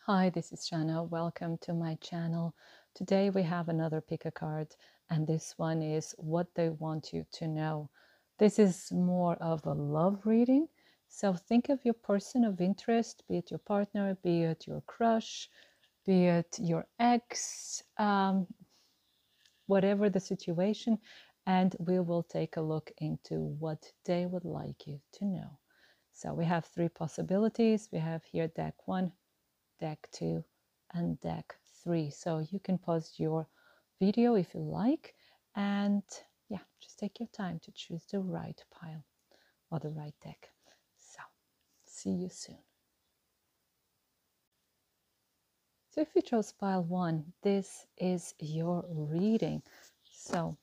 Hi, this is Shannah. Welcome to my channel. Today we have another pick a card, and this one is what they want you to know. This is more of a love reading. So think of your person of interest, be it your partner, be it your crush, be it your ex, whatever the situation, and we will take a look into what they would like you to know. So we have three possibilities. We have here deck 1, deck 2, and deck 3. So you can pause your video if you like, and yeah, just take your time to choose the right pile or the right deck. So see you soon. So if you chose pile 1, this is your reading. So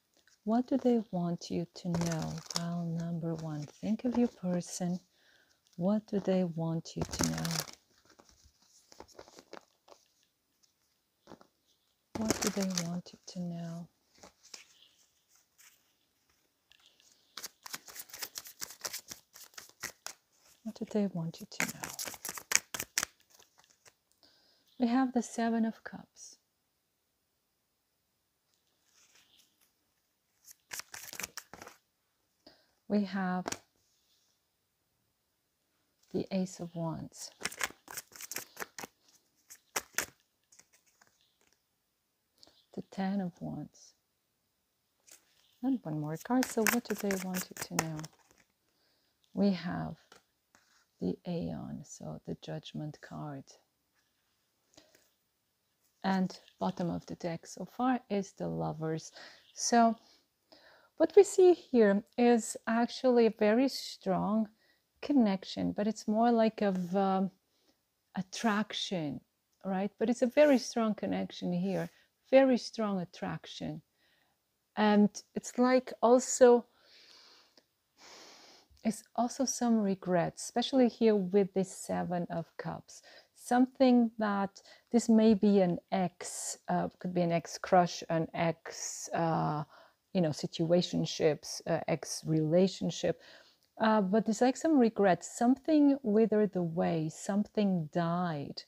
what do they want you to know? Pile number 1. Think of your person. What do they want you to know? What do they want you to know? What do they want you to know? We have the 7 of Cups. We have the Ace of Wands. The 10 of Wands. And one more card. So what do they want you to know? We have the Aeon, so the Judgment card. And bottom of the deck so far is the Lovers. So what we see here is actually a very strong connection, but it's more like of attraction, right? But it's a very strong connection here, very strong attraction. And it's like also some regret, especially here with this 7 of Cups. Something that this may be an ex, could be an ex-crush, an ex, situationships, ex-relationship. But it's like some regret. Something withered away, something died.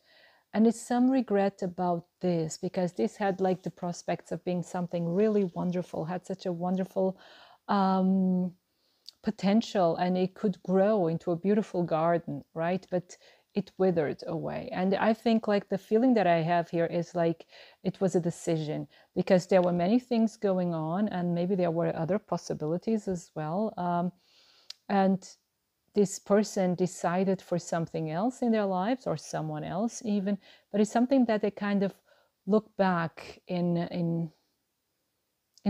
And it's some regret about this, because this had like the prospects of being something really wonderful, had such a wonderful potential, and it could grow into a beautiful garden, right? But it withered away. And I think like the feeling that I have here is like it was a decision, because there were many things going on, and maybe there were other possibilities as well. And this person decided for something else in their lives, or someone else even, but it's something that they kind of look back in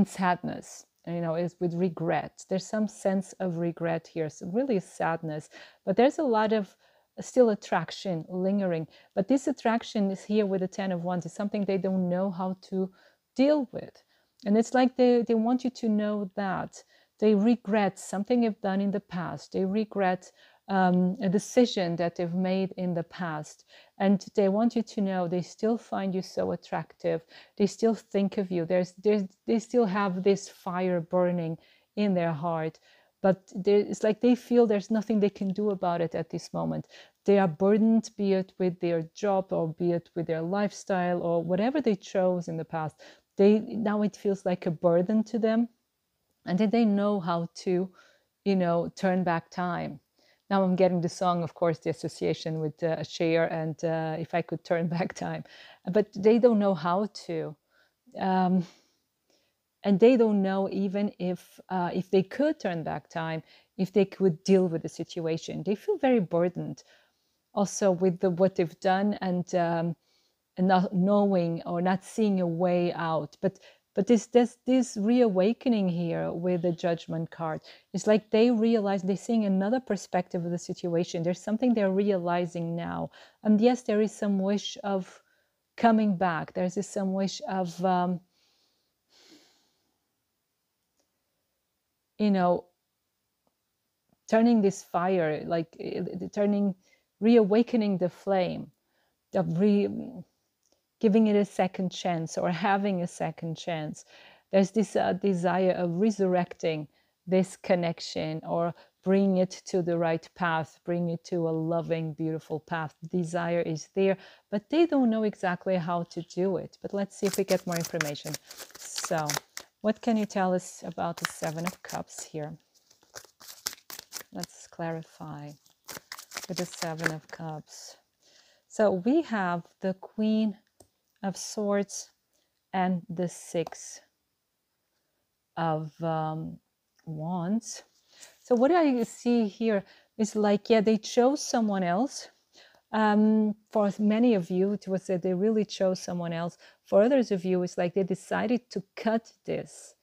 sadness, is with regret. There's some sense of regret here, so really sadness, but there's a lot of still attraction lingering. But this attraction is here with the 10 of Wands, is something they don't know how to deal with. And it's like they want you to know that they regret something they've done in the past. They regret a decision that they've made in the past. And they want you to know they still find you so attractive. They still think of you. They still have this fire burning in their heart. But it's like they feel there's nothing they can do about it at this moment. They are burdened, be it with their job, or be it with their lifestyle, or whatever they chose in the past. Now it feels like a burden to them. And then they know how to, turn back time. Now I'm getting the song, of course, the association with Cher and If I Could Turn Back Time. But they don't know how to. And they don't know even if they could turn back time, if they could deal with the situation. They feel very burdened also with what they've done, and not knowing or not seeing a way out. But this reawakening here with the Judgment card, it's like they realize, they're seeing another perspective of the situation. There's something they're realizing now. And yes, there is some wish of coming back. There's some wish of, turning this fire, like reawakening the flame, of giving it a second chance, or having a second chance. There's this desire of resurrecting this connection, or bring it to the right path, bring it to a loving, beautiful path. Desire is there, but they don't know exactly how to do it. But let's see if we get more information. So what can you tell us about the Seven of Cups here? Let's clarify with the Seven of Cups. So we have the Queen of Swords and the Six of Wands. So what I see here is like, yeah, they chose someone else. For many of you, it was that they really chose someone else. For others of you, it's like they decided to cut this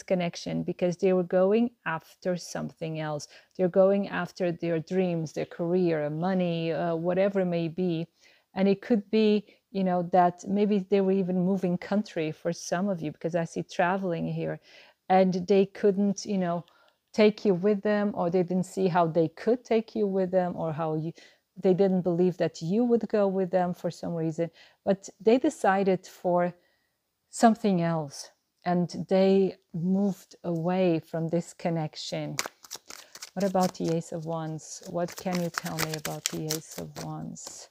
connection because they were going after something else. They're going after their dreams, their career, money, whatever it may be. And it could be, you know, that maybe they were even moving country for some of you, because I see traveling here, and they couldn't, you know, take you with them, or they didn't see how they could take you with them, or how they didn't believe that you would go with them for some reason. But they decided for something else, and they moved away from this connection. What about the Ace of Wands? What can you tell me about the Ace of Wands?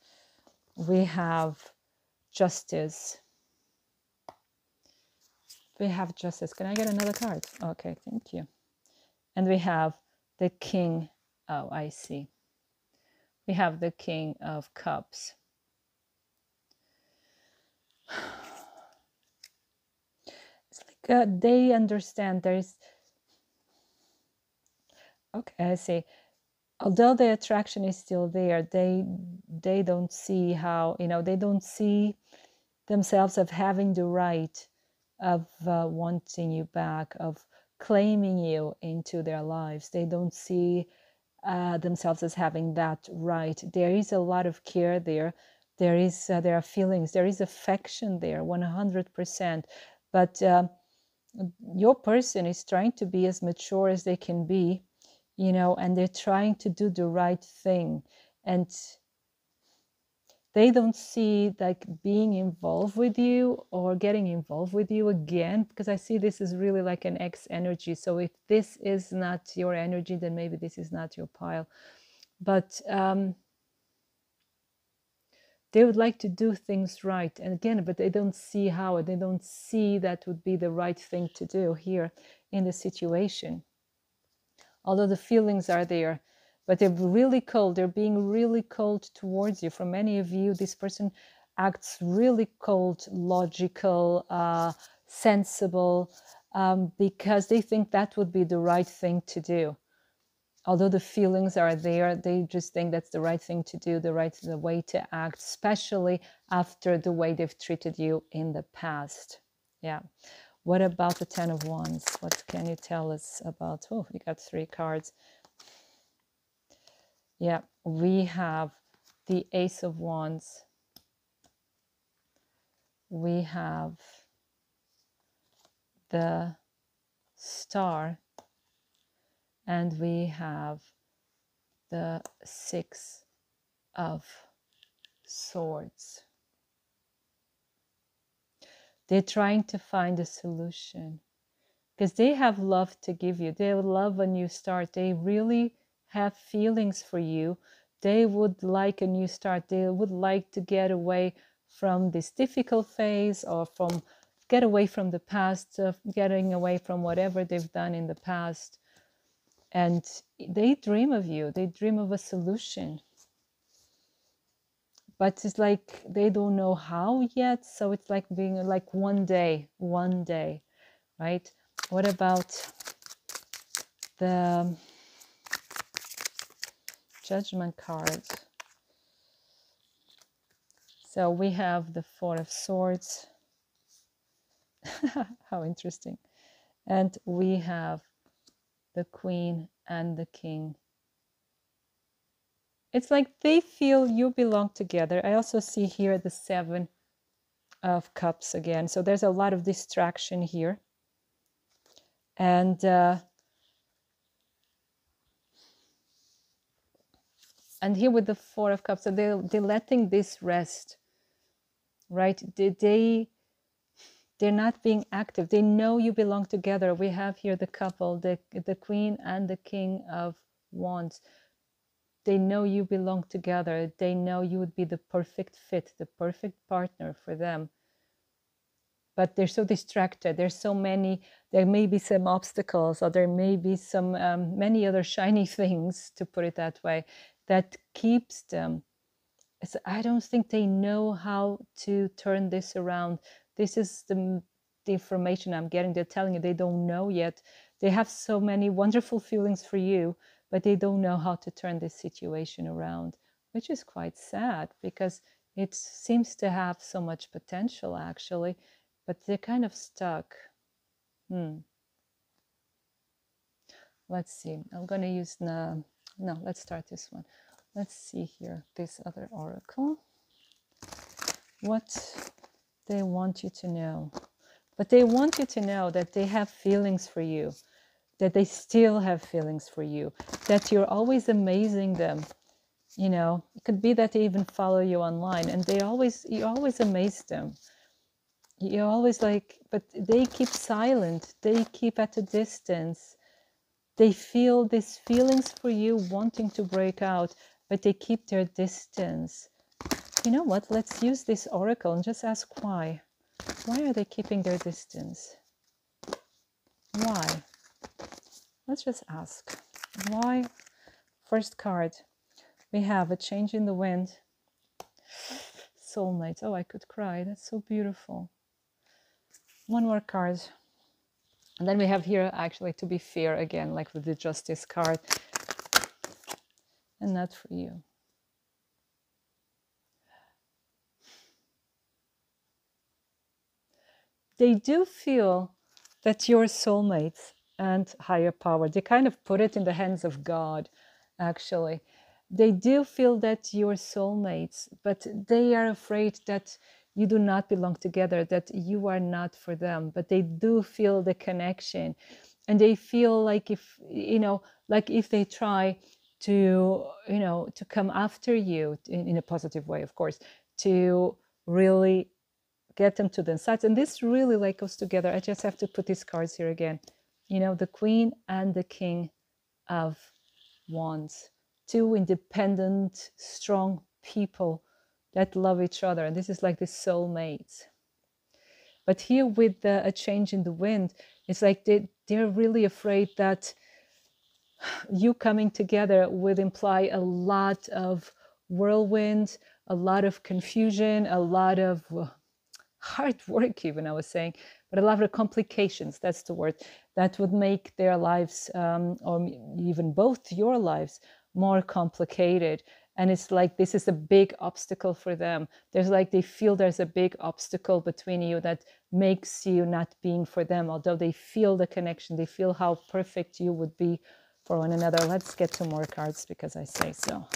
We have Justice. We have Justice. Can I get another card? Okay, thank you. And we have the King. Oh, I see. We have the King of Cups. It's like they understand there's... Okay, I see. Although the attraction is still there, they don't see how, you know, they don't see themselves of having the right of wanting you back, of claiming you into their lives. They don't see themselves as having that right. There is a lot of care there. There are feelings, there is affection there, 100%. But your person is trying to be as mature as they can be, you know, and they're trying to do the right thing. And they don't see like being involved with you or getting involved with you again, because I see this is really like an X energy. So if this is not your energy, then maybe this is not your pile. But they would like to do things right. And again, but they don't see how. They don't see that would be the right thing to do here in the situation. Although the feelings are there, but they're really cold. They're being really cold towards you. For many of you, this person acts really cold, logical, sensible, because they think that would be the right thing to do. Although the feelings are there, they just think that's the right thing to do, the way to act, especially after the way they've treated you in the past. Yeah. What about the Ten of Wands? What can you tell us about? Oh, we got 3 cards. Yeah, we have the Ace of Wands. We have the Star. And we have the Six of Swords. They're trying to find a solution because they have love to give you. They love a new start. They really have feelings for you. They would like a new start. They would like to get away from this difficult phase, or get away from the past, getting away from whatever they've done in the past. And they dream of you. They dream of a solution. But it's like they don't know how yet. So it's like being like one day, right? What about the Judgment card? So we have the Four of Swords. How interesting. And we have the Queen and the King. It's like they feel you belong together. I also see here the Seven of Cups again. So there's a lot of distraction here. And here with the Four of Cups, so they're letting this rest, right? They they're not being active. They know you belong together. We have here the couple, the Queen and the King of Wands. They know you belong together. They know you would be the perfect fit, the perfect partner for them. But they're so distracted. There's so many, there may be some obstacles, or there may be some many other shiny things, to put it that way, that keeps them. I don't think they know how to turn this around. This is the information I'm getting. They're telling you they don't know yet. They have so many wonderful feelings for you, but they don't know how to turn this situation around, which is quite sad, because it seems to have so much potential, actually, but they're kind of stuck. Let's see. I'm going to use no, let's start this one. Let's see here, this other oracle. What they want you to know. But they want you to know that they have feelings for you, that they still have feelings for you, that you're always amazing them. You know, it could be that they even follow you online, and you always amaze them. You're always like, but they keep silent. They keep at a distance. They feel these feelings for you, wanting to break out, but they keep their distance. You know what? Let's use this oracle and just ask why. Why are they keeping their distance? Why? Let's just ask. Why? First card. We have a change in the wind. Soulmates. Oh, I could cry. That's so beautiful. One more card. And then we have here, actually, to be fair, again, like with the Justice card. And not for you. They do feel that your soulmates and higher power, they kind of put it in the hands of God, actually. They do feel that you're soulmates, but they are afraid that you do not belong together, that you are not for them, but they do feel the connection. And they feel like if, like if they try to, to come after you in a positive way, of course, to really get them to the sides. And this really like goes together. I just have to put these cards here again. The Queen and the King of Wands. Two independent, strong people that love each other. And this is like the soulmates. But here with a change in the wind, it's like they're really afraid that you coming together would imply a lot of whirlwind, a lot of confusion, a lot of hard work, even, I was saying, but a lot of complications, that's the word, that would make their lives, or even both your lives, more complicated. And it's like this is a big obstacle for them. There's like, they feel there's a big obstacle between you that makes you not being for them, although they feel the connection, they feel how perfect you would be for one another. Let's get some more cards because I say so.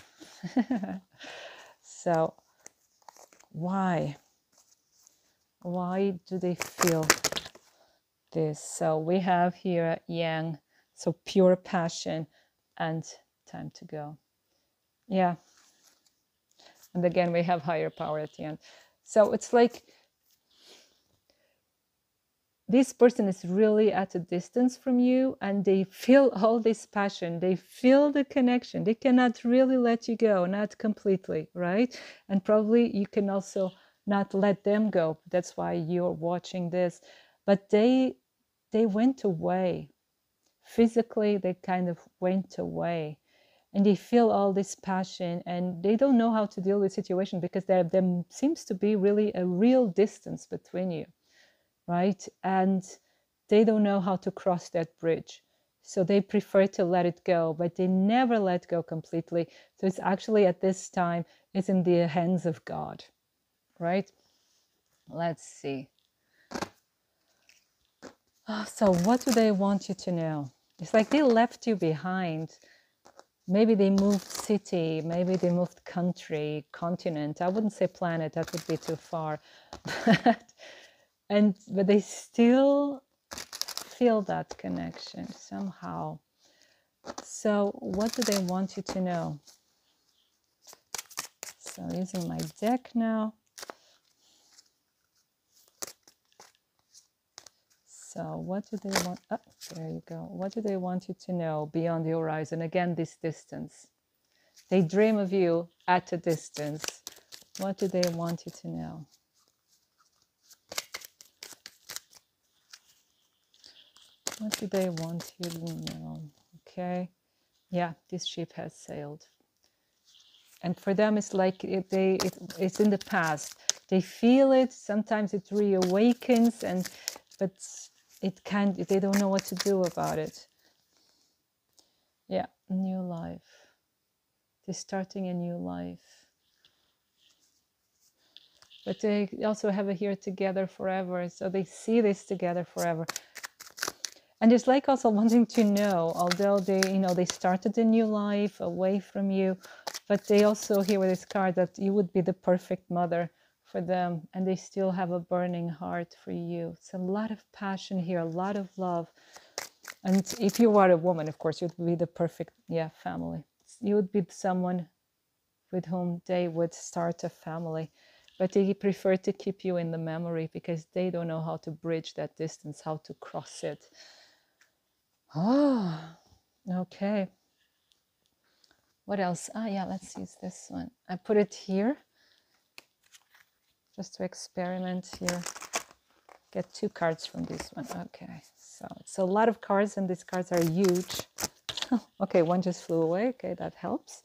So, why do they feel this? So we have here Yang, so pure passion and time to go. Yeah. And again, we have higher power at the end. So it's like this person is really at a distance from you, and they feel all this passion. They feel the connection. They cannot really let you go, not completely, right? And probably you can also not let them go. That's why you're watching this. But they went away. Physically, they kind of went away. And they feel all this passion, and they don't know how to deal with the situation because there seems to be really a real distance between you, right? And they don't know how to cross that bridge. So they prefer to let it go, but they never let go completely. So it's actually at this time, it's in the hands of God, right? Let's see. Oh, so what do they want you to know? It's like they left you behind. Maybe they moved city, maybe they moved country, continent. I wouldn't say planet, that would be too far. But they still feel that connection somehow. So what do they want you to know? So using my deck now. So what do they want? Oh, there you go. What do they want you to know beyond the horizon? Again, this distance. They dream of you at a distance. What do they want you to know? What do they want you to know? Okay. Yeah, this ship has sailed. And for them, it's like it's in the past. They feel it. Sometimes it reawakens, but it can't. They don't know what to do about it. Yeah, new life. They're starting a new life. But they also have it here together forever. So they see this together forever. And it's like also wanting to know, although they started a new life away from you, but they also hear with this card that you would be the perfect mother for them, and they still have a burning heart for you. It's a lot of passion here, a lot of love. And if you are a woman, of course, you'd be the perfect, family. You would be someone with whom they would start a family. But they prefer to keep you in the memory because they don't know how to bridge that distance, how to cross it. Oh, okay. What else? Yeah, let's use this one. I put it here just to experiment here. Get 2 cards from this one. Okay, so it's a lot of cards and these cards are huge. Okay, one just flew away. Okay, that helps.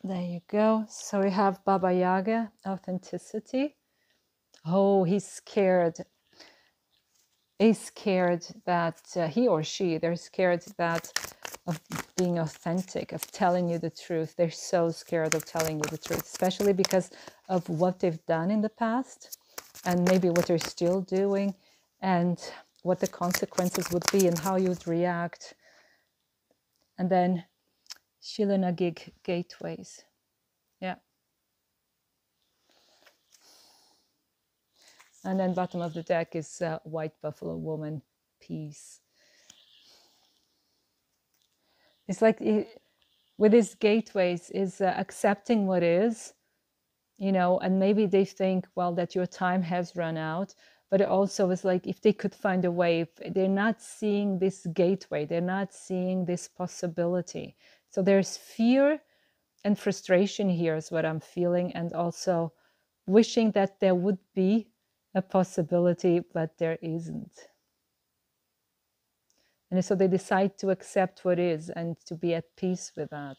There you go. So we have Baba Yaga, authenticity. Oh, he's scared. He's scared that he or she, they're scared that of being authentic, of telling you the truth. They're so scared of telling you the truth, especially because of what they've done in the past and maybe what they're still doing and what the consequences would be and how you'd react. And then Shilonagig gateways. Yeah. And then bottom of the deck is White Buffalo Woman, peace. It's like with these gateways is accepting what is, and maybe they think, well, that your time has run out, but it also is like if they could find a way, if they're not seeing this gateway, they're not seeing this possibility. So there's fear and frustration here is what I'm feeling, and also wishing that there would be a possibility, but there isn't. And so they decide to accept what is and to be at peace with that.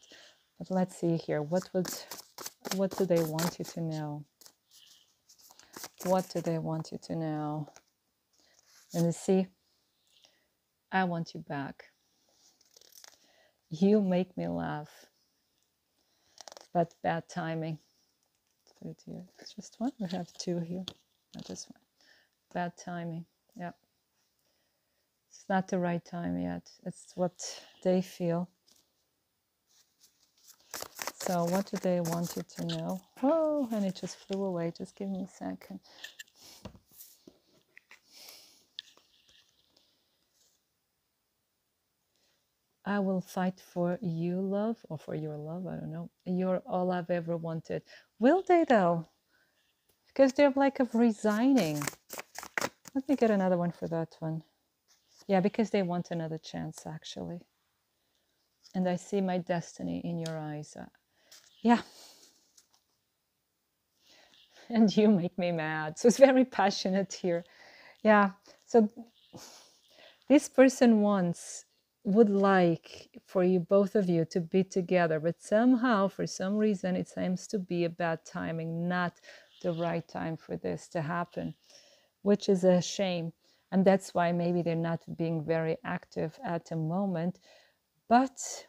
But let's see here. What do they want you to know? What do they want you to know? And you see, I want you back. You make me laugh. But bad timing. Let's put it here. It's just one. We have 2 here. Not this one. Bad timing. Yeah. It's not the right time yet. It's what they feel. So what do they want you to know? Oh, and it just flew away. Just give me a second. I will fight for you, love, or for your love. I don't know. You're all I've ever wanted. Will they, though? Because they're like of resigning. Let me get another one for that one. Yeah, because they want another chance, actually. And I see my destiny in your eyes. Yeah. And you make me mad. So it's very passionate here. Yeah. So this person would like for you, both of you, to be together, but somehow, for some reason, it seems to be a bad timing, not the right time for this to happen, which is a shame. And that's why maybe they're not being very active at the moment, but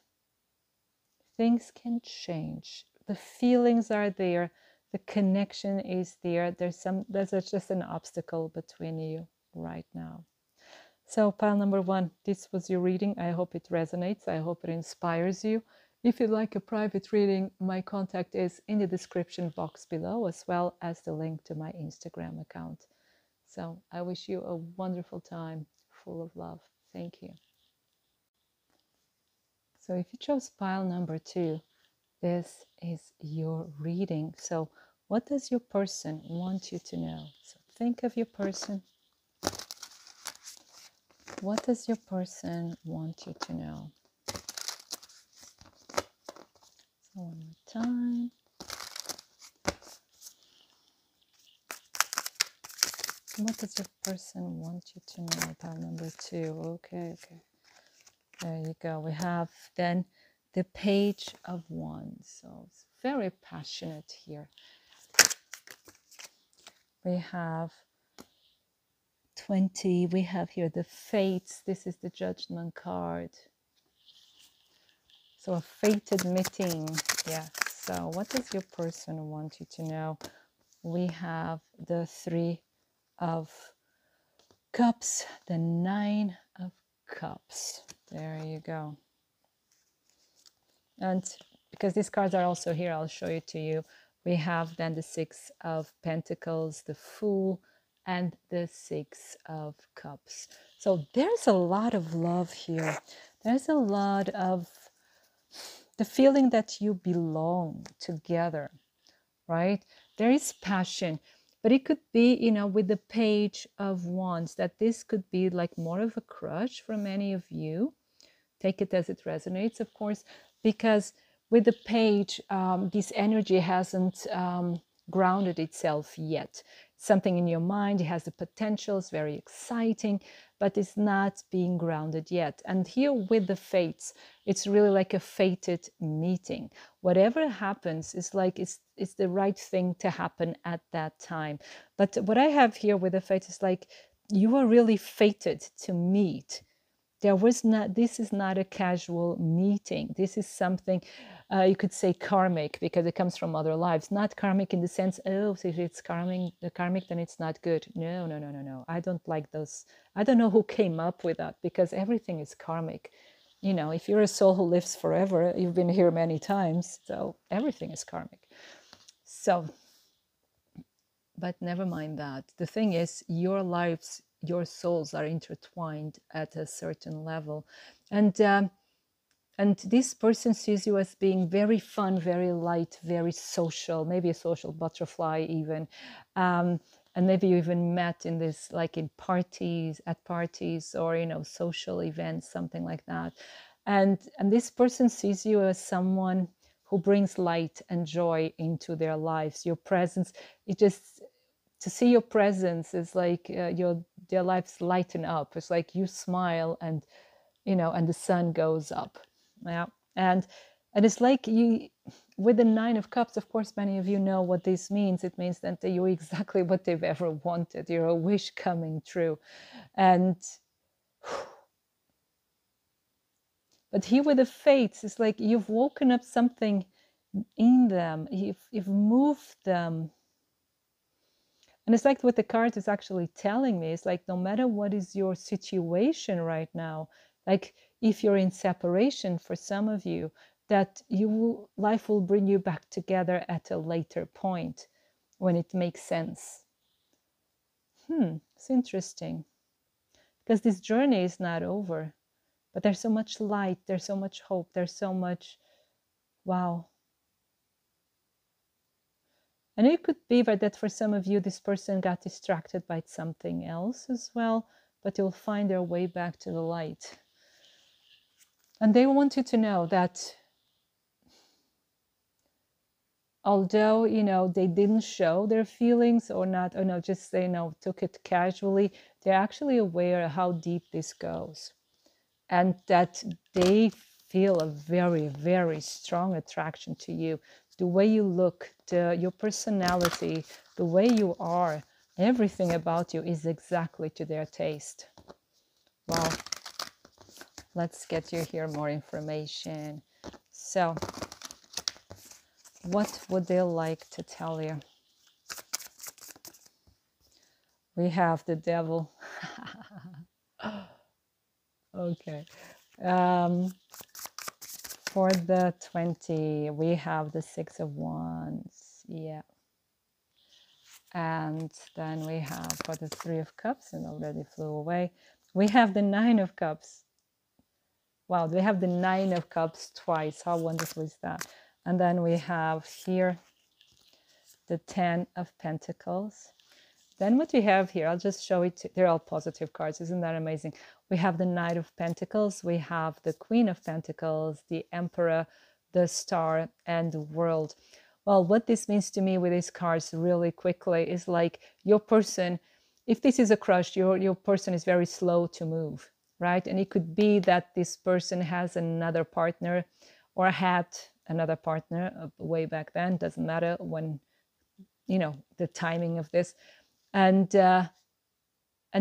things can change. The feelings are there. The connection is there. There's just an obstacle between you right now. So pile number 1, this was your reading. I hope it resonates. I hope it inspires you. If you'd like a private reading, my contact is in the description box below, as well as the link to my Instagram account. So I wish you a wonderful time full of love. Thank you. So if you chose pile number 2, this is your reading. So what does your person want you to know? So think of your person. What does your person want you to know? So one more time. What does your person want you to know? Pile number 2. Okay. There you go. We have then the Page of Wands. So it's very passionate here. We have 20. We have here the Fates. This is the Judgment card. So a fated meeting. Yes. So what does your person want you to know? We have the 3 of Cups, the 9 of Cups. There you go. And because these cards are also here, I'll show it to you. We have then the 6 of Pentacles, the Fool, and the 6 of Cups. So there's a lot of love here. There's a lot of the feeling that you belong together, right? There is passion, but it could be, you know, with the Page of Wands, that this could be like more of a crush for many of you. Take it as it resonates, of course, because with the Page, this energy hasn't grounded itself yet. Something in your mind, it has the potential, it's very exciting, but it's not being grounded yet. And here with the Fates, it's really like a fated meeting. Whatever happens is like it's the right thing to happen at that time. But what I have here with the Fates is like you are really fated to meet. This is not a casual meeting. This is something you could say karmic, because it comes from other lives. Not karmic in the sense, oh, so if it's karmic, then it's not good. No. I don't like those. I don't know who came up with that, because everything is karmic. You know, if you're a soul who lives forever, you've been here many times, so everything is karmic. So, but never mind that. The thing is, your lives, your souls are intertwined at a certain level, and this person sees you as being very fun, very light, very social, maybe a social butterfly even, and maybe you even met in this, like in parties, at parties, or you know, social events, something like that, and this person sees you as someone who brings light and joy into their lives. Your presence, it just, to see your presence is like their lives lighten up. It's like you smile, and you know, and the sun goes up. Yeah. And it's like you, with the 9 of Cups, of course, many of you know what this means. It means that you're exactly what they've ever wanted. You're a wish coming true. And but here with the Fates, it's like you've woken up something in them. You've moved them. And it's like what the card is actually telling me. It's like no matter what is your situation right now, like if you're in separation for some of you, that life will bring you back together at a later point when it makes sense. It's interesting, because this journey is not over, but there's so much light, there's so much hope, there's so much, wow. And it could be that for some of you, this person got distracted by something else as well, but they'll find their way back to the light. And they want you to know that although, you know, they didn't show their feelings or not, or no, just, you know, took it casually, they're actually aware of how deep this goes. And that they feel a very, very strong attraction to you. The way you look, your personality, the way you are, everything about you is exactly to their taste. Well, let's get you here more information. So, what would they like to tell you? We have the Devil. Okay. For the 20, we have the 6 of Wands. Yeah. And then we have for the 3 of Cups, and already flew away. We have the 9 of Cups. Wow, we have the 9 of Cups twice. How wonderful is that? And then we have here the 10 of Pentacles. Then what we have here, I'll just show it. They're all positive cards. Isn't that amazing? We have the Knight of Pentacles. We have the Queen of Pentacles, the Emperor, the Star, and the World. Well, what this means to me with these cards really quickly is like your person, if this is a crush, your person is very slow to move, right? And it could be that this person has another partner or had another partner way back then. Doesn't matter when, you know, the timing of this. And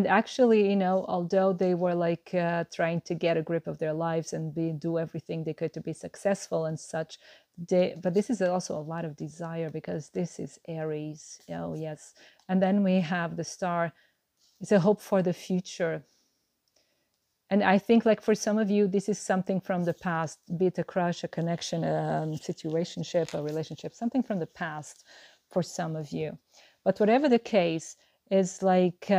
actually, you know, although they were like trying to get a grip of their lives and do everything they could to be successful and such, but this is also a lot of desire, because this is Aries. Oh yes. And then we have the Star. It's a hope for the future. And I think, like, for some of you, this is something from the past, be it a crush, a connection, a situationship, a relationship, something from the past for some of you. But whatever the case, is like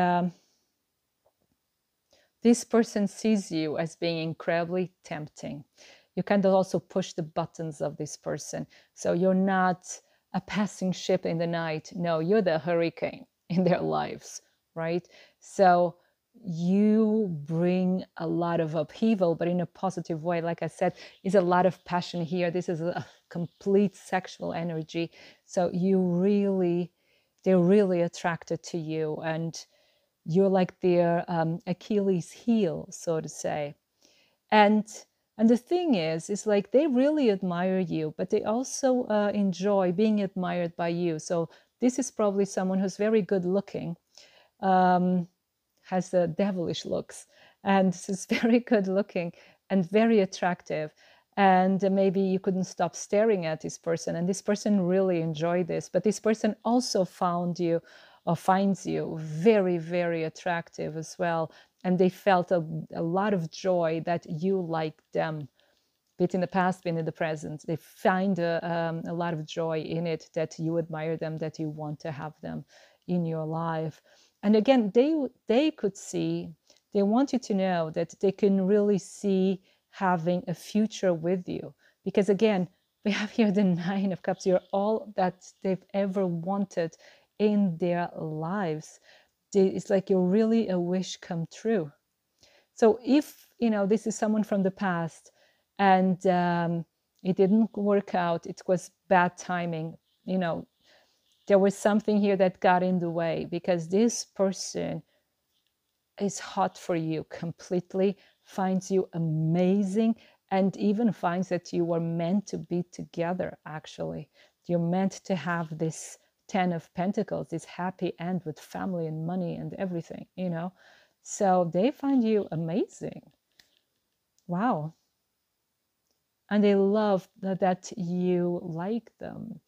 this person sees you as being incredibly tempting. You kind of also push the buttons of this person. So you're not a passing ship in the night. No, you're the hurricane in their lives, right? So you bring a lot of upheaval, but in a positive way. Like I said, is a lot of passion here. This is a complete sexual energy. So they're really attracted to you, and you're like their Achilles heel, so to say. And the thing is like they really admire you, but they also enjoy being admired by you. So this is probably someone who's very good looking, has the devilish looks, and this is very good looking and very attractive. And maybe you couldn't stop staring at this person, and this person really enjoyed this, but this person also found you or finds you very, very attractive as well. And they felt a lot of joy that you like them, be it in the past, be it in the present. They find a lot of joy in it, that you admire them, that you want to have them in your life. And again, they could see, they want you to know that they can really see having a future with you. Because again, we have here the Nine of Cups. You're all that they've ever wanted in their lives. It's like you're really a wish come true. So if, you know, this is someone from the past and it didn't work out, it was bad timing, you know, there was something here that got in the way, because this person is hot for you completely, finds you amazing, and even finds that you were meant to be together. Actually, you're meant to have this Ten of Pentacles, this happy end with family and money and everything, you know. So they find you amazing. Wow. And they love that you like them.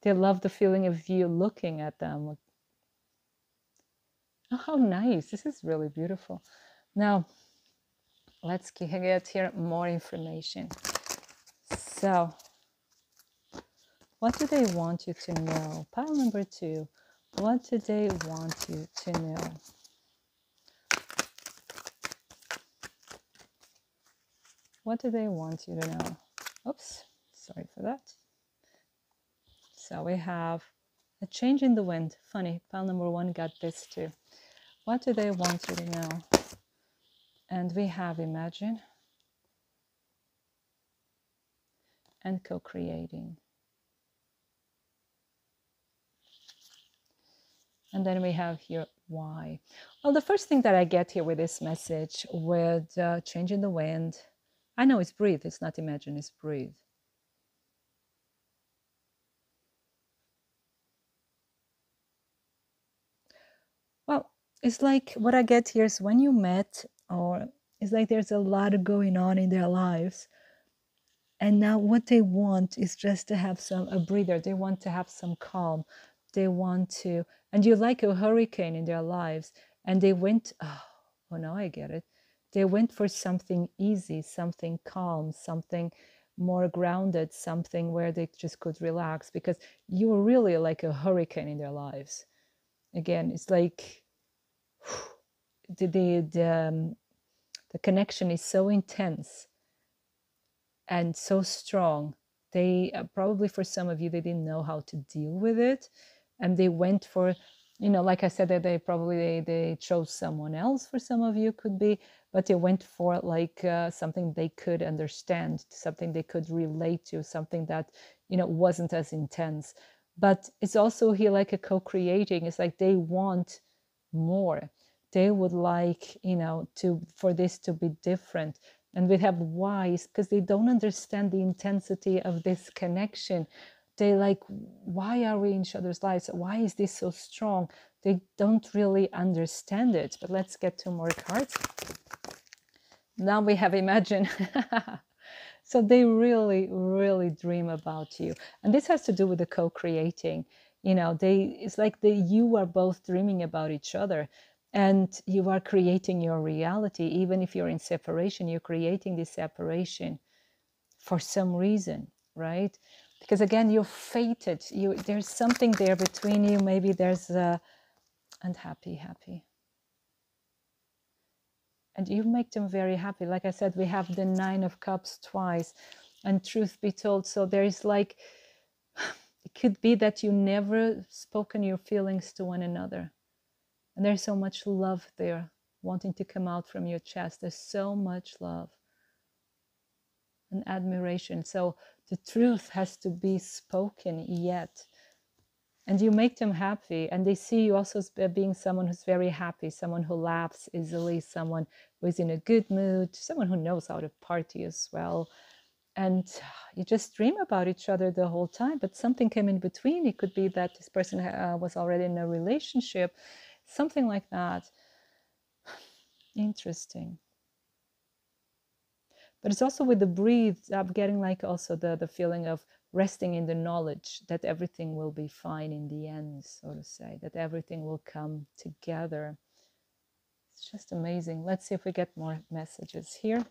They love the feeling of you looking at them. Oh, how nice. This is really beautiful. Now, let's get here more information. So, what do they want you to know? Pile number 2. What do they want you to know? What do they want you to know? Oops, sorry for that. So we have a change in the wind. Funny, pile number 1 got this too. What do they want you to know? And we have imagine and co-creating. And then we have here why. Well, the first thing that I get here with this message, with change in the wind, I know it's breathe, it's not imagine, it's breathe. Well, it's like what I get here is when you met, or it's like there's a lot going on in their lives. And now what they want is just to have a breather. They want to have some calm. They want to, and you're like a hurricane in their lives. And they went, oh no, I get it. They went for something easy, something calm, something more grounded, something where they just could relax, because you were really like a hurricane in their lives. Again, it's like the connection is so intense and so strong. They probably, for some of you, they didn't know how to deal with it, and they went for you know, like I said, that they probably they chose someone else, for some of you could be, but they went for like something they could understand, something they could relate to, something that, you know, wasn't as intense. But it's also here like a co-creating. It's like they want more. They would like, you know, to for this to be different. And we have whys because they don't understand the intensity of this connection. They like, why are we in each other's lives? Why is this so strong? They don't really understand it. But let's get two more cards. Now we have Imagine. So they really, really dream about you. And this has to do with the co-creating. You know, it's like you are both dreaming about each other, and you are creating your reality. Even if you're in separation, you're creating this separation for some reason, right? Because again, you're fated. There's something there between you. Maybe there's happy. And you make them very happy. Like I said, we have the 9 of Cups twice. And truth be told, so there's like, it could be that you never spoken your feelings to one another. And there's so much love there wanting to come out from your chest. There's so much love and admiration. So the truth has to be spoken yet. And you make them happy, and they see you also as being someone who's very happy, someone who laughs easily, someone who is in a good mood, someone who knows how to party as well. And you just dream about each other the whole time, but something came in between. It could be that this person was already in a relationship, something like that. Interesting. But it's also with the breathe, I'm getting like also the feeling of resting in the knowledge that everything will be fine in the end, so to say, that everything will come together. It's just amazing. Let's see if we get more messages here.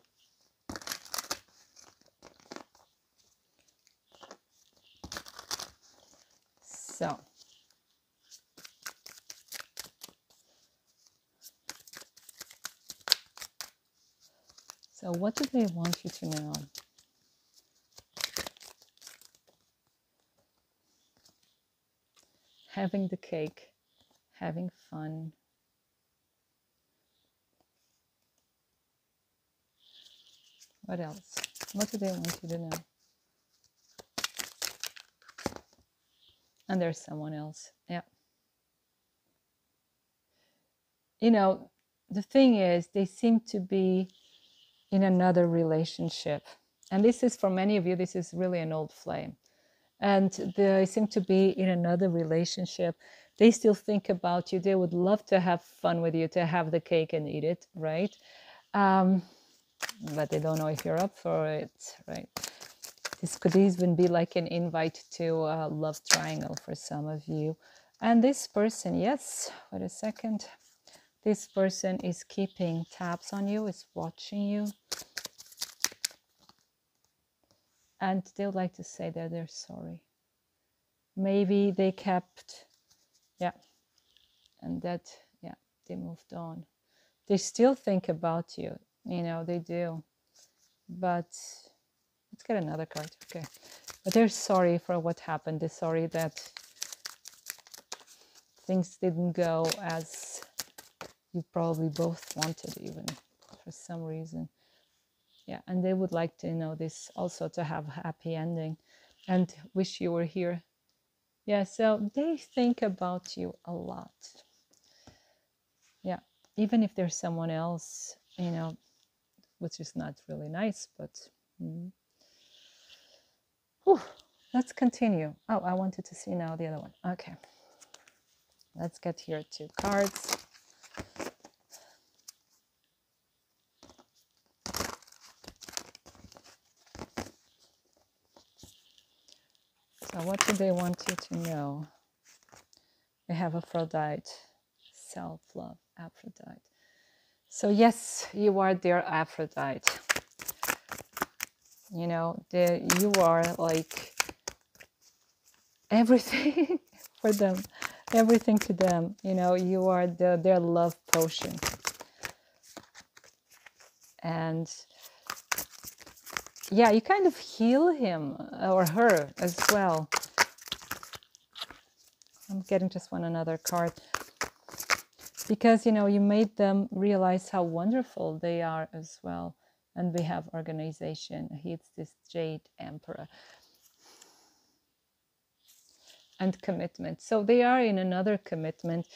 So what do they want you to know? Having the cake, having fun. What else? What do they want you to know? And there's someone else. Yeah. You know, the thing is, they seem to be in another relationship. And this is, for many of you, this is really an old flame. And they seem to be in another relationship. They still think about you. They would love to have fun with you, to have the cake and eat it, right? But they don't know if you're up for it, right? This could even be like an invite to a love triangle for some of you. And this person, yes, wait a second. This person is keeping tabs on you, is watching you. And they'd like to say that they're sorry. Maybe they kept, yeah, and that, yeah, they moved on. They still think about you, you know, they do. But let's get another card, okay. But they're sorry for what happened. They're sorry that things didn't go as you probably both wanted, even for some reason. Yeah, and they would like to know this also, to have a happy ending, and wish you were here. Yeah, so they think about you a lot. Yeah, even if there's someone else, you know, which is not really nice, but whew, let's continue. Oh, I wanted to see now the other one. Okay, let's get here 2 cards. So what do they want you to know? We have Aphrodite, self-love, Aphrodite. So yes, you are their Aphrodite. You know, you are like everything for them, everything to them. You know, you are their love potion. And yeah, you kind of heal him or her as well. I'm getting just another card. because, you know, you made them realize how wonderful they are as well. And we have organization. It's this Jade Emperor. And commitment. So they are in another commitment.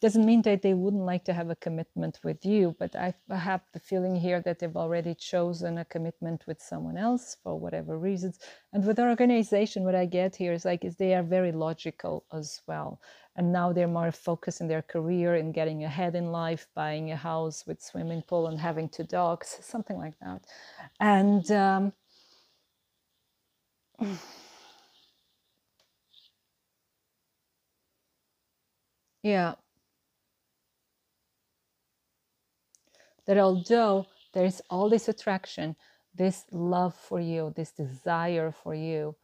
Doesn't mean that they wouldn't like to have a commitment with you, but I have the feeling here that they've already chosen a commitment with someone else for whatever reasons. And with our organization, what I get here is they are very logical as well. And now they're more focused in their career, in getting ahead in life, buying a house with swimming pool and having 2 dogs, something like that. And yeah, that although there's all this attraction, this love for you, this desire for you,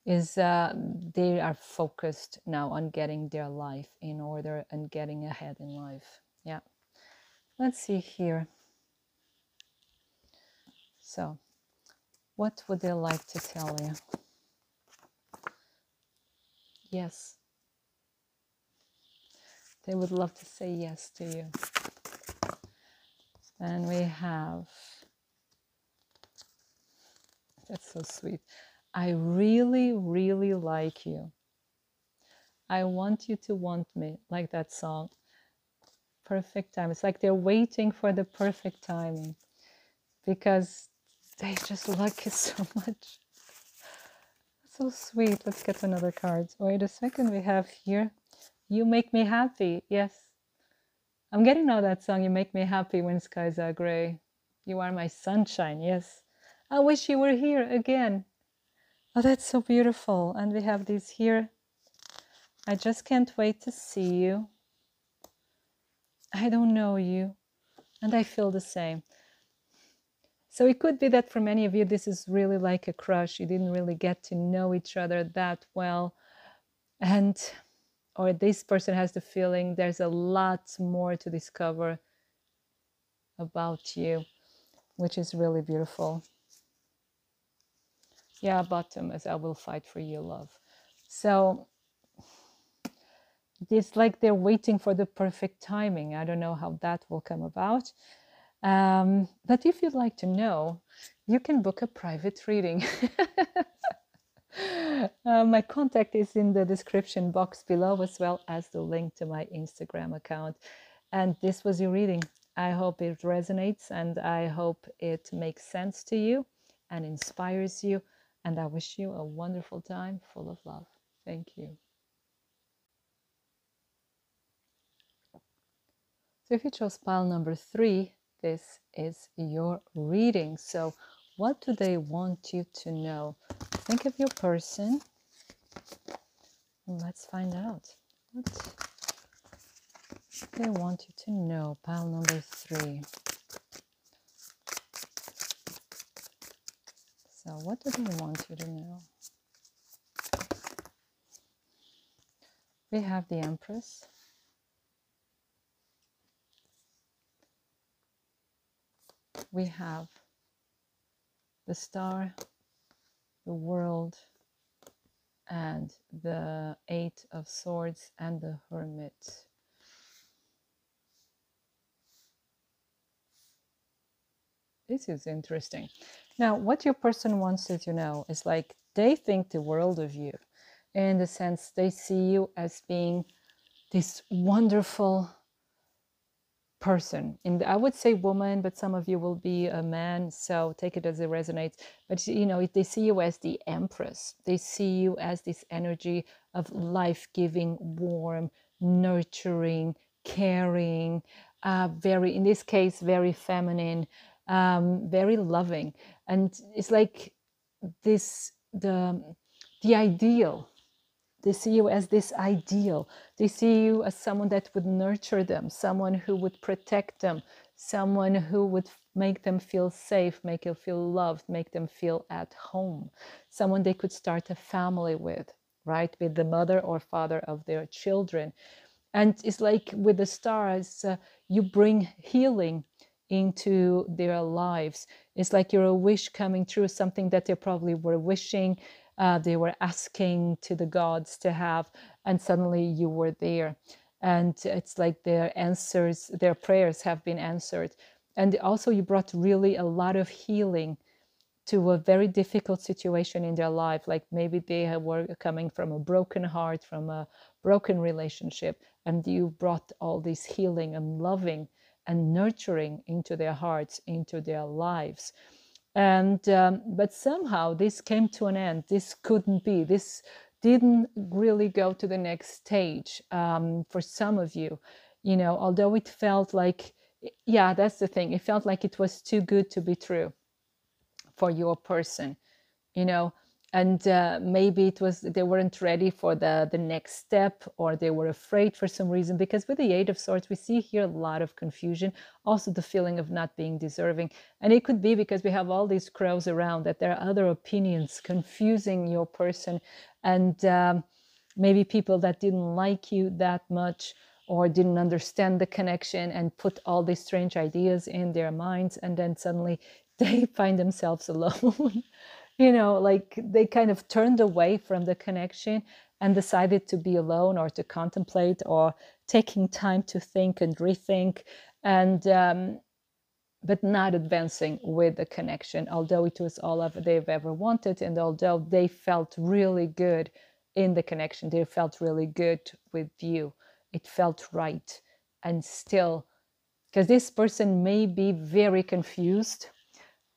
is they are focused now on getting their life in order and getting ahead in life. Yeah. Let's see here. So, what would they like to tell you? Yes. They would love to say yes to you. And we have, that's so sweet. I really, really like you. I want you to want me, like that song. Perfect time. It's like they're waiting for the perfect timing because they just like you so much. So sweet. Let's get another card. Wait a second. We have here, you make me happy. Yes. I'm getting now that song, you make me happy when skies are gray. You are my sunshine. Yes. I wish you were here again. Oh, that's so beautiful. And we have these here. I just can't wait to see you. I don't know you. And I feel the same. So it could be that for many of you, this is really like a crush. You didn't really get to know each other that well. And, or this person has the feeling there's a lot more to discover about you, which is really beautiful. Yeah, bottom, as I will fight for you, love. So it's like they're waiting for the perfect timing. I don't know how that will come about. But if you'd like to know, you can book a private reading. My contact is in the description box below, as well as the link to my Instagram account. And this was your reading. I hope it resonates and I hope it makes sense to you and inspires you. And I wish you a wonderful time full of love. Thank you. So if you chose pile number 3, this is your reading. So what do they want you to know? Think of your person. Let's find out. What they want you to know, pile number 3. So what do they want you to know? We have the Empress. We have the Star, the World, and the 8 of Swords and the Hermit. This is interesting. Now, what your person wants you to know is like they think the world of you, in the sense they see you as being this wonderful person. I would say woman, but some of you will be a man, so take it as it resonates. But you know, they see you as the Empress. They see you as this energy of life-giving, warm, nurturing, caring, very, in this case, very feminine, very loving. And it's like this, the ideal. They see you as this ideal. They see you as someone that would nurture them, someone who would protect them, someone who would make them feel safe, make them feel loved, make them feel at home, someone they could start a family with, right? With the mother or father of their children. And it's like with the stars, you bring healing into their lives. It's like you're a wish coming true, something that they probably were wishing, they were asking to the gods to have, and suddenly you were there. and it's like their answers, their prayers have been answered. And also you brought really a lot of healing to a very difficult situation in their life. Like maybe they were coming from a broken heart, from a broken relationship, and you brought all this healing and loving and nurturing into their hearts, into their lives. And but somehow this came to an end. This couldn't be. This didn't really go to the next stage for some of you. You know, although it felt like, yeah, that's the thing. It felt like it was too good to be true for your person, you know, and maybe it was they weren't ready for the next step, or they were afraid for some reason, because with the Eight of Swords we see here a lot of confusion, also the feeling of not being deserving. And it could be because we have all these crows around, that there are other opinions confusing your person, and maybe people that didn't like you that much or didn't understand the connection and put all these strange ideas in their minds, and then suddenly they find themselves alone. You know, like they kind of turned away from the connection and decided to be alone, or to contemplate, or taking time to think and rethink, and but not advancing with the connection, although it was all of they've ever wanted, and although they felt really good in the connection, they felt really good with you, it felt right. And still, because this person may be very confused,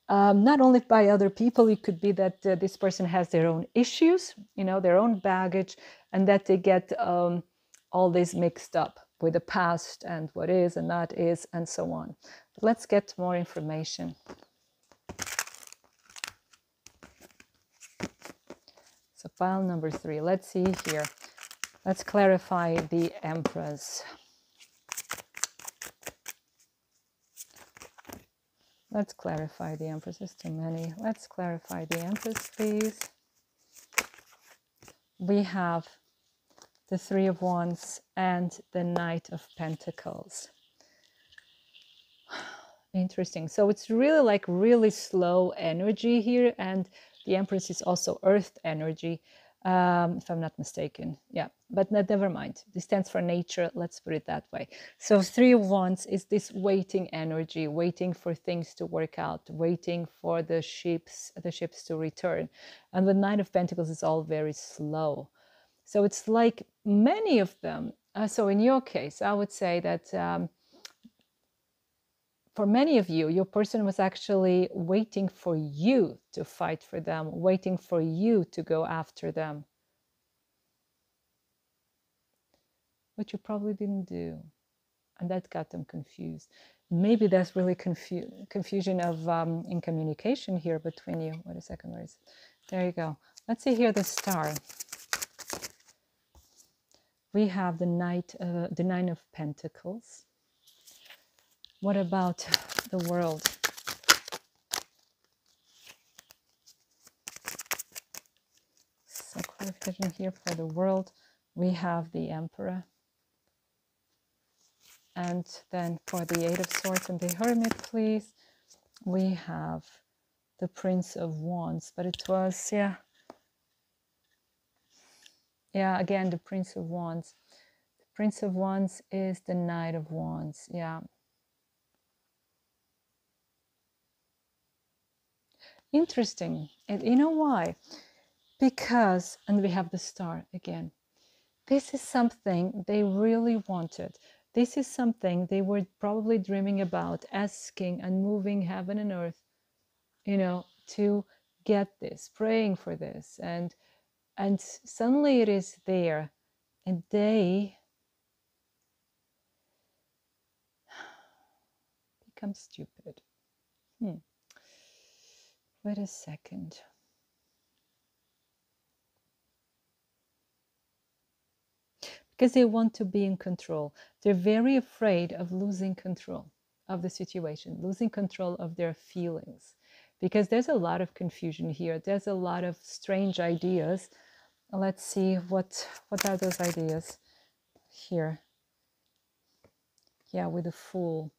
not only by other people, it could be that this person has their own issues, you know, their own baggage, and that they get all this mixed up with the past and what is and not is, and so on. But let's get more information. So pile number 3, let's see here. Let's clarify the Empress. Let's clarify the Empress. There's too many. Let's clarify the Empress, please. We have the Three of Wands and the Knight of Pentacles. Interesting. So it's really like really slow energy here, and the Empress is also earth energy, if I'm not mistaken. Yeah, but never mind. This stands for nature. Let's put it that way. So Three of Wands is this waiting energy, waiting for things to work out, waiting for the ships to return. And the Knight of Pentacles is all very slow. So it's like many of them. So in your case, I would say that for many of you, your person was actually waiting for you to fight for them, waiting for you to go after them, which you probably didn't do. And that got them confused. Maybe there's really confusion of in communication here between you. Wait a second, where is it? There you go. Let's see here the Star. We have the Nine of Pentacles. What about the World? So clarification here for the World. We have the Emperor. And then for the Eight of Swords and the Hermit, please, we have the Prince of Wands. But it was, yeah, again, the Prince of Wands. The Prince of Wands is the Knight of Wands, yeah. Interesting. And you know why? Because, and we have the Star again. This is something they really wanted. This is something they were probably dreaming about, asking and moving heaven and earth, you know, to get this, praying for this. And suddenly it is there. And they become stupid. Wait a second. Because they want to be in control. They're very afraid of losing control of the situation, losing control of their feelings. Because there's a lot of confusion here. There's a lot of strange ideas. Let's see, what are those ideas here? Yeah, with the Fool.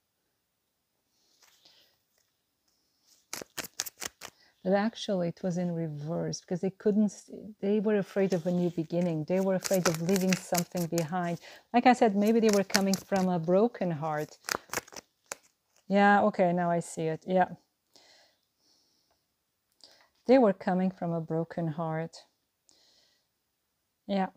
But actually it was in reverse, because they were afraid of a new beginning. They were afraid of leaving something behind. Like I said, maybe they were coming from a broken heart. Yeah, okay, now I see it. Yeah. They were coming from a broken heart. Yeah.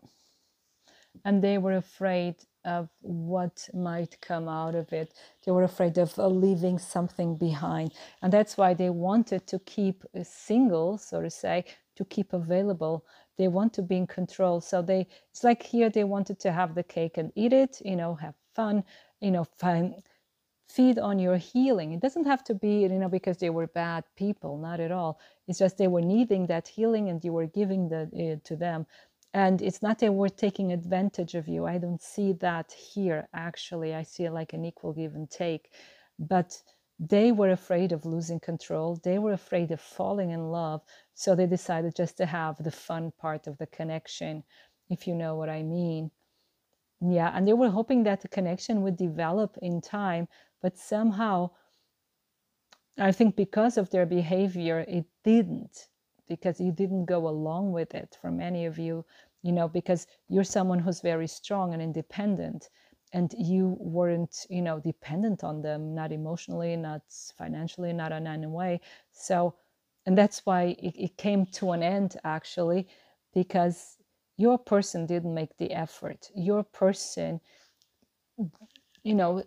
And they were afraid of what might come out of it. They were afraid of leaving something behind. And that's why they wanted to keep single, so to say, to keep available. They want to be in control. So it's like here they wanted to have the cake and eat it, have fun, feed on your healing. It doesn't have to be, because they were bad people, not at all. It's just they were needing that healing and you were giving to them. And it's not they were taking advantage of you. I don't see that here, actually. I see it like an equal give and take. But they were afraid of losing control. They were afraid of falling in love. So they decided just to have the fun part of the connection, if you know what I mean. Yeah, and they were hoping that the connection would develop in time, but somehow, I think because of their behavior, it didn't, because you didn't go along with it for many of you, because you're someone who's very strong and independent, and you weren't, dependent on them, not emotionally, not financially, not in any way. So, and that's why it came to an end, actually, because your person didn't make the effort. Your person, you know,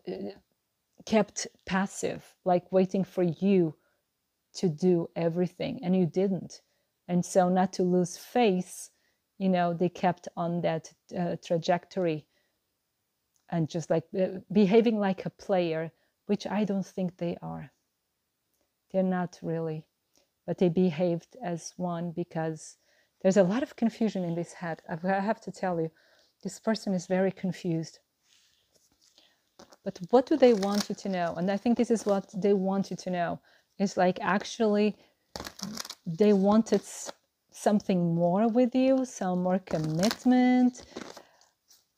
kept passive, like waiting for you to do everything, and you didn't. And so, not to lose face, they kept on that trajectory and just like behaving like a player, which I don't think they are. They're not really, but they behaved as one, because there's a lot of confusion in this head. I have to tell you, this person is very confused. But what do they want you to know? And I think this is what they want you to know. It's like, actually, they wanted something more with you, some more commitment,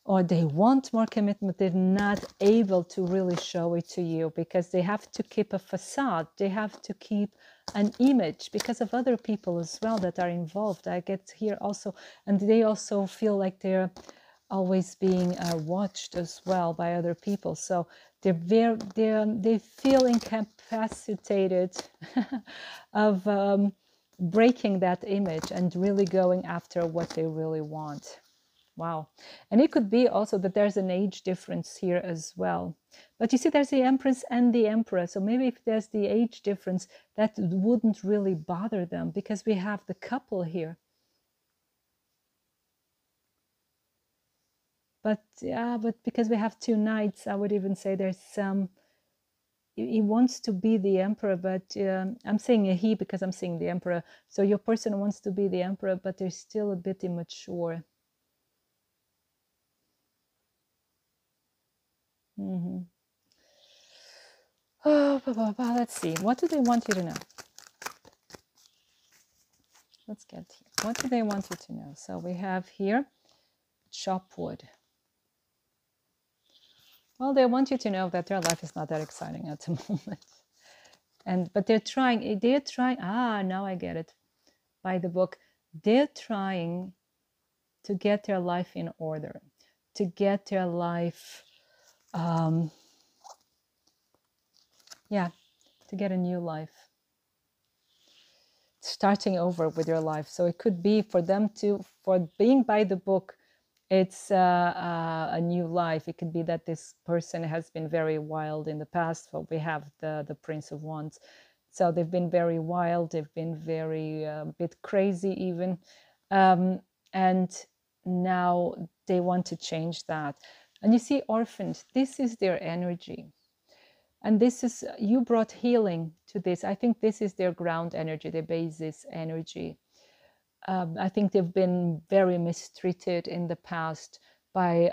or they want more commitment. They're not able to really show it to you because they have to keep a facade. They have to keep an image because of other people as well that are involved. I get here also, and they also feel like they're always being watched as well by other people. So they feel incapacitated of breaking that image and really going after what they really want. Wow. And it could be also that there's an age difference here as well. But you see, there's the Empress and the Emperor. So maybe if there's the age difference, that wouldn't really bother them, because we have the couple here. But yeah, but because we have two knights, I would even say there's some, he wants to be the emperor, but I'm saying a he because I'm seeing the emperor. So your person wants to be the emperor, but they're still a bit immature. Mm-hmm. Oh, let's see. What do they want you to know? Let's get here. What do they want you to know? So we have here chop wood. Well, they want you to know that their life is not that exciting at the moment. But they're trying, now I get it. By the book, they're trying to get their life in order, to get their life, to get a new life, starting over with your life. So it could be for them for being by the book, it's a new life. It could be that this person has been very wild in the past. Well, we have the Prince of Wands. So they've been very wild. They've been very bit crazy even. And now they want to change that. And you see, orphaned, this is their energy. And this is, you brought healing to this. I think this is their ground energy, their basis energy. I think they've been very mistreated in the past by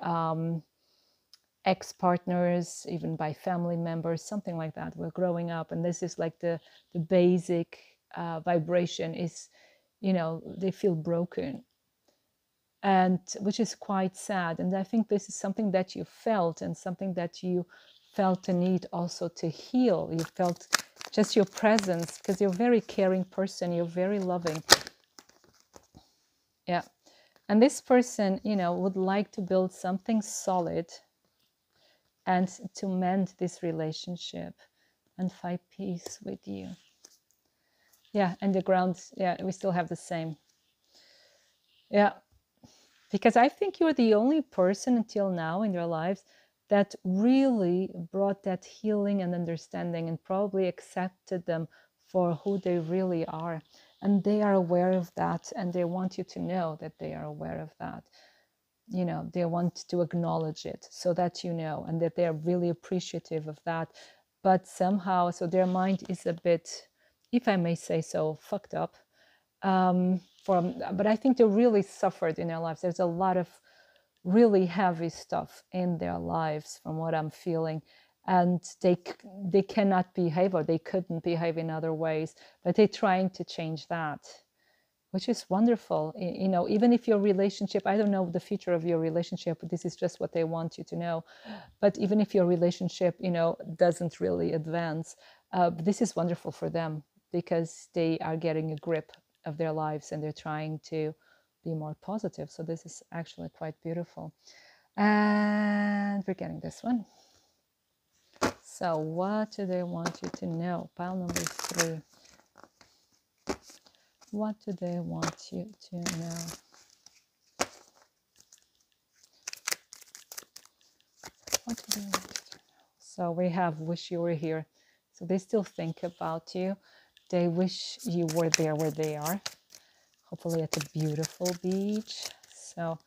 ex-partners, even by family members, something like that. We're growing up, and this is like the basic vibration is, they feel broken, and which is quite sad. And I think this is something that you felt, and something that you felt the need also to heal. You felt just your presence, because you're a very caring person, you're very loving. Yeah. And this person, you know, would like to build something solid and to mend this relationship and find peace with you. Yeah, and the ground, yeah, we still have the same. Yeah, because I think you're the only person until now in their lives that really brought that healing and understanding and probably accepted them for who they really are. And they are aware of that, and they want you to know that they are aware of that. You know, they want to acknowledge it so that you know, and that they're really appreciative of that. But somehow, so their mind is a bit, if I may say so, fucked up. But I think they really suffered in their lives. There's a lot of really heavy stuff in their lives from what I'm feeling, and they cannot behave, or they couldn't behave in other ways, but they're trying to change that, which is wonderful. You know, even if your relationship, I don't know the future of your relationship, but this is just what they want you to know. But even if your relationship, you know, doesn't really advance, this is wonderful for them, because they are getting a grip of their lives and they're trying to be more positive. So this is actually quite beautiful. And we're getting this one. So what do they want you to know? Pile number 3. What do they want you to know? What do they want you to know? So we have wish you were here. So they still think about you. They wish you were there where they are. Hopefully at a beautiful beach. So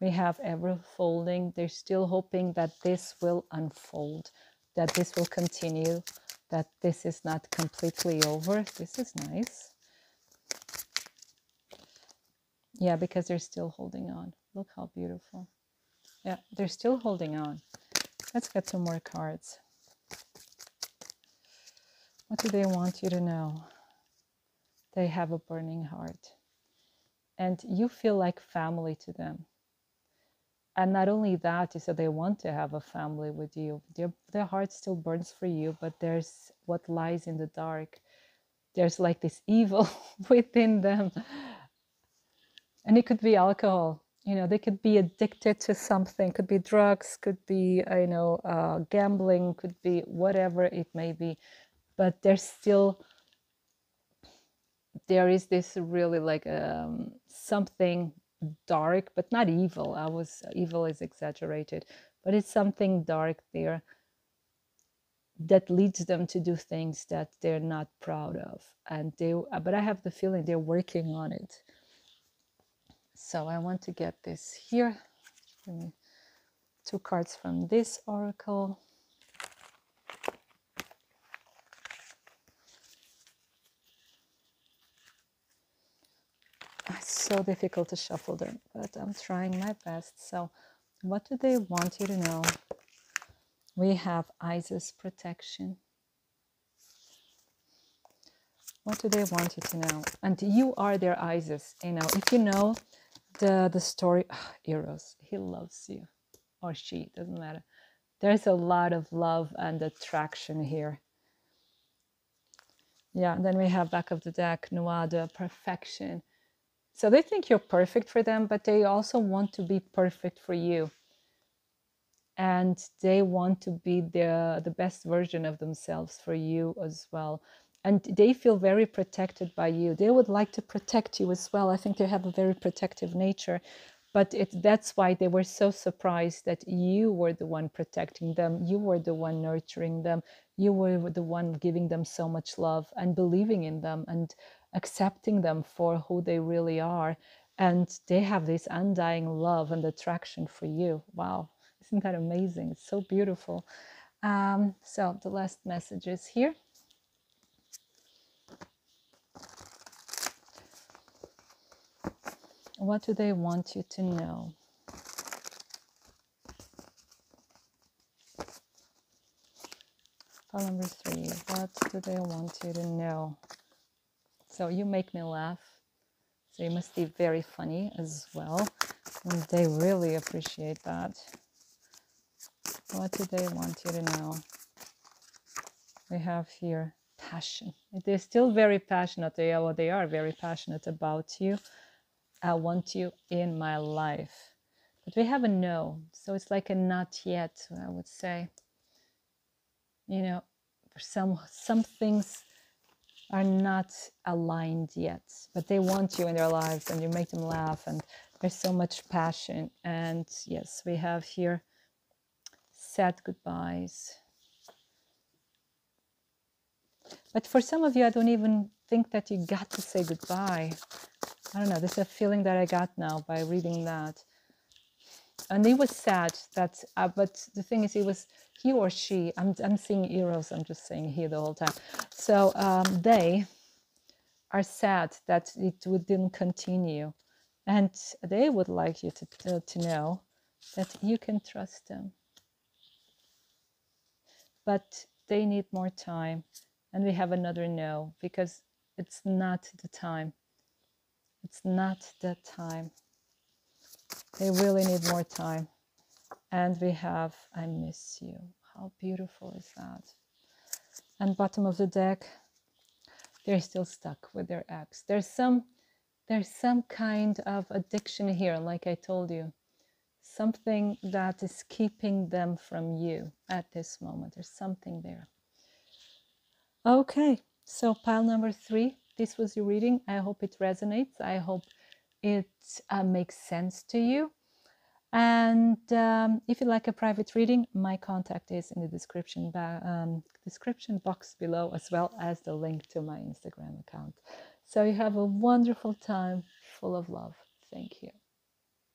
we have ever folding. They're still hoping that this will unfold, that this will continue, that this is not completely over. This is nice. Yeah, because they're still holding on. Look how beautiful. Yeah, they're still holding on. Let's get some more cards. What do they want you to know? They have a burning heart. And you feel like family to them. And not only that, so they want to have a family with you. Their heart still burns for you, but there's what lies in the dark. There's like this evil within them. And it could be alcohol. You know, they could be addicted to something. Could be drugs, could be, gambling, could be whatever it may be. But there's still, there is this really like something dark, but not evil. Evil is exaggerated, but it's something dark there that leads them to do things that they're not proud of. And but I have the feeling they're working on it. So I want to get this here. Give me 2 cards from this oracle. It's so difficult to shuffle them, but I'm trying my best. So what do they want you to know? We have Isis protection. What do they want you to know? And you are their Isis. You know, if you know the story, Eros, he loves you, or she, doesn't matter. There's a lot of love and attraction here. Yeah, and then we have back of the deck, Nuada, perfection. So they think you're perfect for them, but they also want to be perfect for you. And they want to be the best version of themselves for you as well. And they feel very protected by you. They would like to protect you as well. I think they have a very protective nature. But that's why they were so surprised that you were the one protecting them. You were the one nurturing them. You were the one giving them so much love and believing in them and accepting them for who they really are. And they have this undying love and attraction for you. Wow. Isn't that amazing? It's so beautiful. So the last message is here. What do they want you to know? File number 3. What do they want you to know? So you make me laugh. So you must be very funny as well. And they really appreciate that. What do they want you to know? We have here passion. They're still very passionate. They are very passionate about you. I want you in my life. But we have a no. So it's like a not yet, I would say. You know, for some things are not aligned yet, but they want you in their lives and you make them laugh and there's so much passion. And yes, we have here sad goodbyes. But for some of you, I don't even think that you got to say goodbye. I don't know, there's a feeling that I got now by reading that. And it was sad that, but the thing is, it was he or she. I'm seeing Eros. I'm just saying he the whole time. So they are sad that didn't continue, and they would like you to know that you can trust them. But they need more time, and we have another no because it's not the time. It's not the time. They really need more time. And we have I miss you. How beautiful is that? And bottom of the deck, they're still stuck with their ex. There's some kind of addiction here, like I told you. Something that is keeping them from you at this moment. There's something there. Okay, so pile number 3. This was your reading. I hope it resonates. I hope it makes sense to you. And if you like a private reading, my contact is in the description box below, as well as the link to my Instagram account. So you have a wonderful time full of love. Thank you.